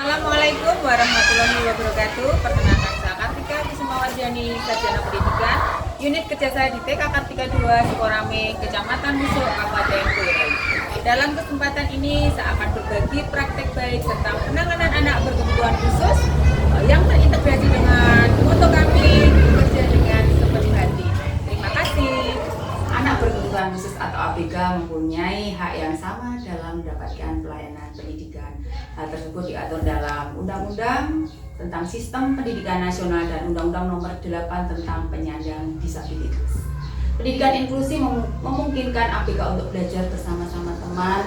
Assalamualaikum warahmatullahi wabarakatuh. Perkenalkan saya Kartika Kusumawardhani, Sarjana Pendidikan, Unit Kerja saya di TK Kartika 2, Sukorame, Kecamatan Musuh, Kabupaten Boyolali. Dalam kesempatan ini saya akan berbagi praktek baik tentang penanganan anak berkebutuhan khusus yang terintegrasi dengan moto kami bekerja dengan sepenuh hati. Terima kasih. Anak berkebutuhan khusus atau ABK mempunyai hak yang sama dalam mendapatkan pelayanan pendidikan. Hal tersebut diatur dalam Undang-Undang tentang Sistem Pendidikan Nasional dan Undang-Undang Nomor 8 tentang Penyandang Disabilitas. Pendidikan inklusi memungkinkan ABK untuk belajar bersama-sama teman,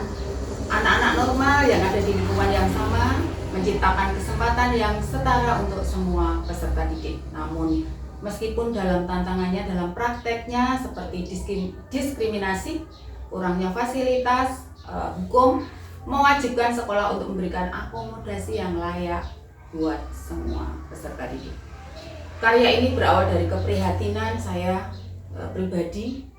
anak-anak normal yang ada di lingkungan yang sama, menciptakan kesempatan yang setara untuk semua peserta didik. Namun, meskipun dalam tantangannya dalam prakteknya seperti diskriminasi, kurangnya fasilitas, hukum mewajibkan sekolah untuk memberikan akomodasi yang layak buat semua peserta didik. Karya ini berawal dari keprihatinan saya pribadi.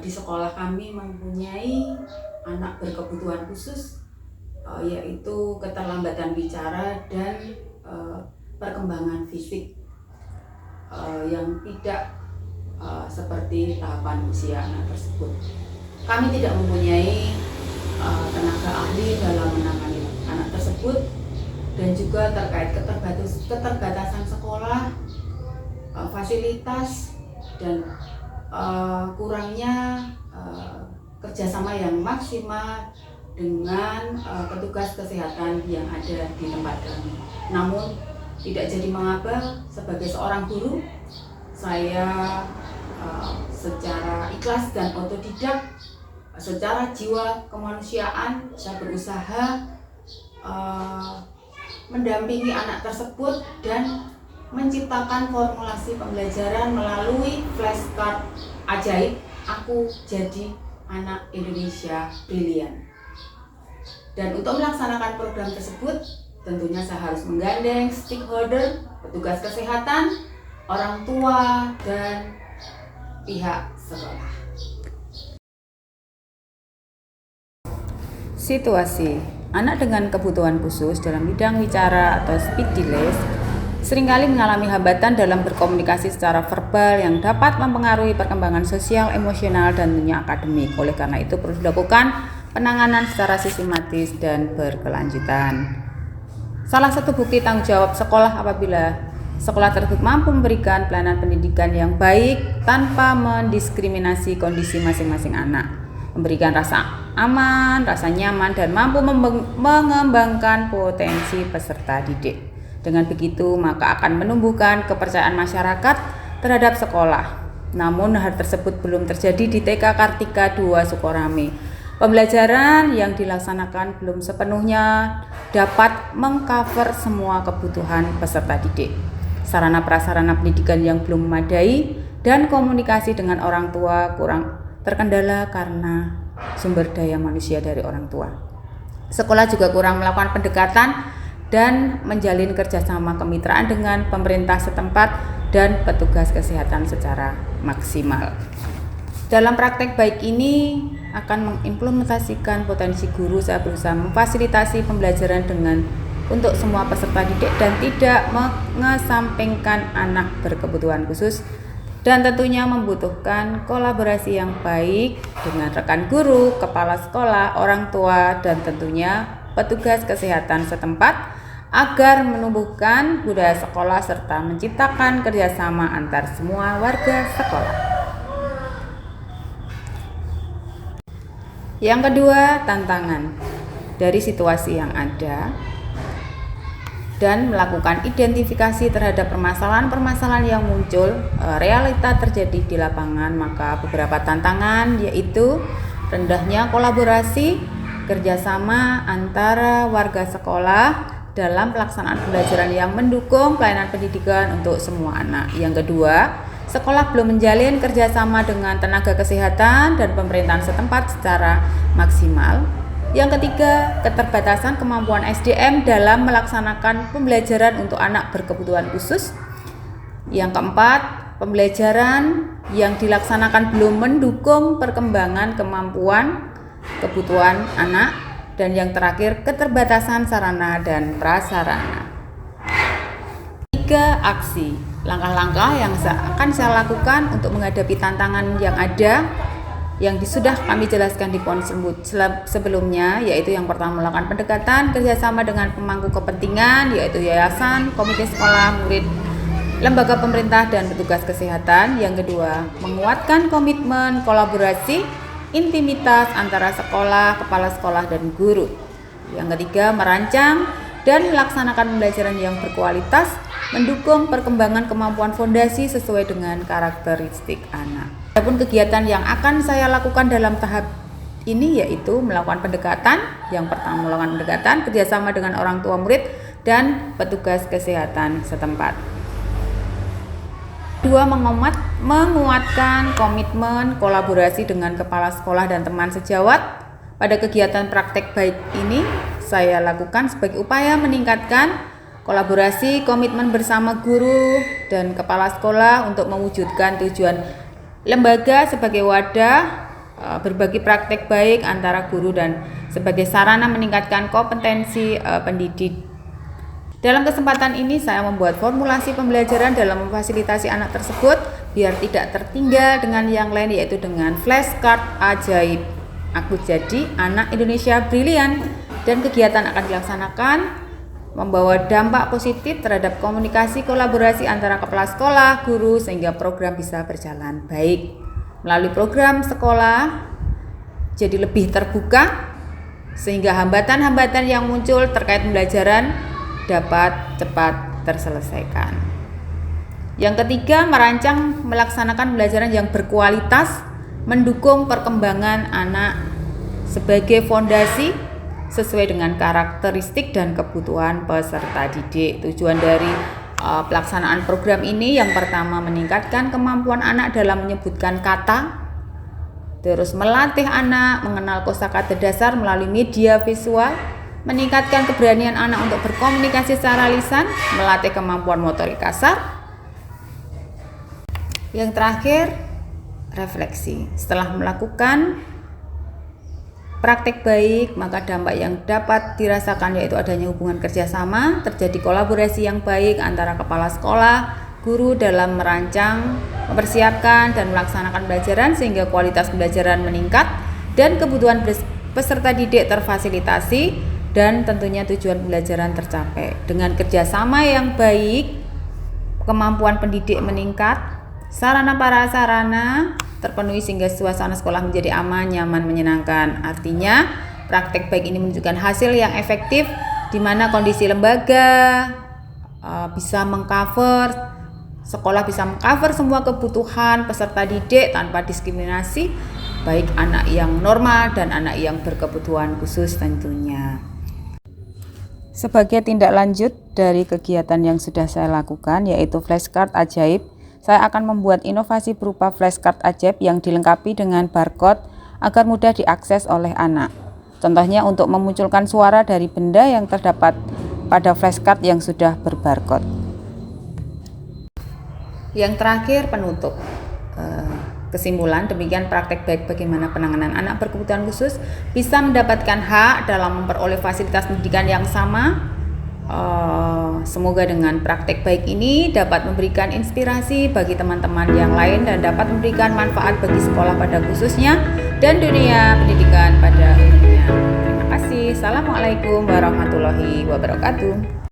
Di sekolah kami mempunyai anak berkebutuhan khusus, yaitu keterlambatan bicara dan perkembangan fisik yang tidak seperti tahapan usia anak tersebut. Kami tidak mempunyai tenaga ahli dalam menangani anak tersebut, dan juga terkait keterbatasan sekolah, fasilitas, dan kurangnya kerjasama yang maksimal dengan petugas kesehatan yang ada di tempat kami. Namun tidak jadi mengapa, sebagai seorang guru, saya secara ikhlas dan otodidak, secara jiwa kemanusiaan, saya berusaha mendampingi anak tersebut dan menciptakan formulasi pembelajaran melalui flashcard ajaib Aku Jadi Anak Indonesia Brilian. Dan untuk melaksanakan program tersebut, tentunya saya harus menggandeng stakeholder, petugas kesehatan, orang tua, dan pihak sekolah. Situasi anak dengan kebutuhan khusus dalam bidang wicara atau speech delays seringkali mengalami hambatan dalam berkomunikasi secara verbal yang dapat mempengaruhi perkembangan sosial, emosional, dan tentunya akademik. Oleh karena itu perlu dilakukan penanganan secara sistematis dan berkelanjutan. Salah satu bukti tanggung jawab sekolah apabila sekolah tersebut mampu memberikan pelayanan pendidikan yang baik tanpa mendiskriminasi kondisi masing-masing anak, memberikan rasa aman, rasa nyaman, dan mampu mengembangkan potensi peserta didik. Dengan begitu, maka akan menumbuhkan kepercayaan masyarakat terhadap sekolah. Namun hal tersebut belum terjadi di TK Kartika 2 Sukorame. Pembelajaran yang dilaksanakan belum sepenuhnya dapat mengcover semua kebutuhan peserta didik. Sarana prasarana pendidikan yang belum memadai dan komunikasi dengan orang tua kurang terkendala karena sumber daya manusia dari orang tua. Sekolah juga kurang melakukan pendekatan dan menjalin kerjasama kemitraan dengan pemerintah setempat dan petugas kesehatan secara maksimal. Dalam praktek baik ini akan mengimplementasikan potensi guru. Saya berusaha memfasilitasi pembelajaran untuk semua peserta didik dan tidak mengesampingkan anak berkebutuhan khusus, dan tentunya membutuhkan kolaborasi yang baik dengan rekan guru, kepala sekolah, orang tua, dan tentunya petugas kesehatan setempat agar menumbuhkan budaya sekolah serta menciptakan kerjasama antar semua warga sekolah. Yang kedua, tantangan dari situasi yang ada dan melakukan identifikasi terhadap permasalahan-permasalahan yang muncul realita terjadi di lapangan. Maka beberapa tantangan yaitu rendahnya kolaborasi kerjasama antara warga sekolah dalam pelaksanaan pembelajaran yang mendukung pelayanan pendidikan untuk semua anak. Yang kedua, sekolah belum menjalin kerjasama dengan tenaga kesehatan dan pemerintahan setempat secara maksimal. Yang ketiga, keterbatasan kemampuan SDM dalam melaksanakan pembelajaran untuk anak berkebutuhan khusus. Yang keempat, pembelajaran yang dilaksanakan belum mendukung perkembangan kemampuan kebutuhan anak. Dan yang terakhir, keterbatasan sarana dan prasarana. 3 aksi, langkah-langkah yang akan saya lakukan untuk menghadapi tantangan yang ada yang sudah kami jelaskan di poin sebelumnya, yaitu yang pertama melakukan pendekatan kerjasama dengan pemangku kepentingan, yaitu yayasan, komite sekolah, murid, lembaga pemerintah, dan petugas kesehatan. Yang kedua, menguatkan komitmen kolaborasi intimitas antara sekolah, kepala sekolah, dan guru. Yang ketiga, merancang dan melaksanakan pembelajaran yang berkualitas, mendukung perkembangan kemampuan fondasi sesuai dengan karakteristik anak. Adapun kegiatan yang akan saya lakukan dalam tahap ini yaitu melakukan pendekatan. Yang pertama melakukan pendekatan kerjasama dengan orang tua murid dan petugas kesehatan setempat. 2. Menguatkan komitmen kolaborasi dengan kepala sekolah dan teman sejawat. Pada kegiatan praktek baik ini saya lakukan sebagai upaya meningkatkan kolaborasi komitmen bersama guru dan kepala sekolah untuk mewujudkan tujuan lembaga sebagai wadah berbagi praktek baik antara guru dan sebagai sarana meningkatkan kompetensi pendidik. Dalam kesempatan ini saya membuat formulasi pembelajaran dalam memfasilitasi anak tersebut biar tidak tertinggal dengan yang lain, yaitu dengan flashcard ajaib Aku Jadi Anak Indonesia Brilian, dan kegiatan akan dilaksanakan membawa dampak positif terhadap komunikasi kolaborasi antara kepala sekolah, guru, sehingga program bisa berjalan baik. Melalui program sekolah jadi lebih terbuka sehingga hambatan-hambatan yang muncul terkait pembelajaran dapat cepat terselesaikan. Yang ketiga, merancang melaksanakan pembelajaran yang berkualitas, mendukung perkembangan anak sebagai fondasi sesuai dengan karakteristik dan kebutuhan peserta didik. Tujuan dari pelaksanaan program ini yang pertama meningkatkan kemampuan anak dalam menyebutkan kata, terus melatih anak mengenal kosakata dasar melalui media visual, meningkatkan keberanian anak untuk berkomunikasi secara lisan, melatih kemampuan motorik kasar. Yang terakhir, refleksi. Setelah melakukan praktek baik, maka dampak yang dapat dirasakan yaitu adanya hubungan kerjasama, terjadi kolaborasi yang baik antara kepala sekolah, guru dalam merancang, mempersiapkan, dan melaksanakan pembelajaran sehingga kualitas pembelajaran meningkat dan kebutuhan peserta didik terfasilitasi dan tentunya tujuan pembelajaran tercapai. Dengan kerjasama yang baik, kemampuan pendidik meningkat, sarana prasarana terpenuhi sehingga suasana sekolah menjadi aman, nyaman, menyenangkan. Artinya, praktek baik ini menunjukkan hasil yang efektif di mana kondisi lembaga bisa mengcover, sekolah bisa mengcover semua kebutuhan peserta didik tanpa diskriminasi, baik anak yang normal dan anak yang berkebutuhan khusus tentunya. Sebagai tindak lanjut dari kegiatan yang sudah saya lakukan yaitu flashcard ajaib, saya akan membuat inovasi berupa flashcard ajaib yang dilengkapi dengan barcode agar mudah diakses oleh anak. Contohnya untuk memunculkan suara dari benda yang terdapat pada flashcard yang sudah berbarcode. Yang terakhir, penutup. Kesimpulan, demikian praktek baik bagaimana penanganan anak berkebutuhan khusus bisa mendapatkan hak dalam memperoleh fasilitas pendidikan yang sama. Semoga dengan praktek baik ini dapat memberikan inspirasi bagi teman-teman yang lain dan dapat memberikan manfaat bagi sekolah pada khususnya dan dunia pendidikan pada umumnya. Terima kasih. Assalamualaikum warahmatullahi wabarakatuh.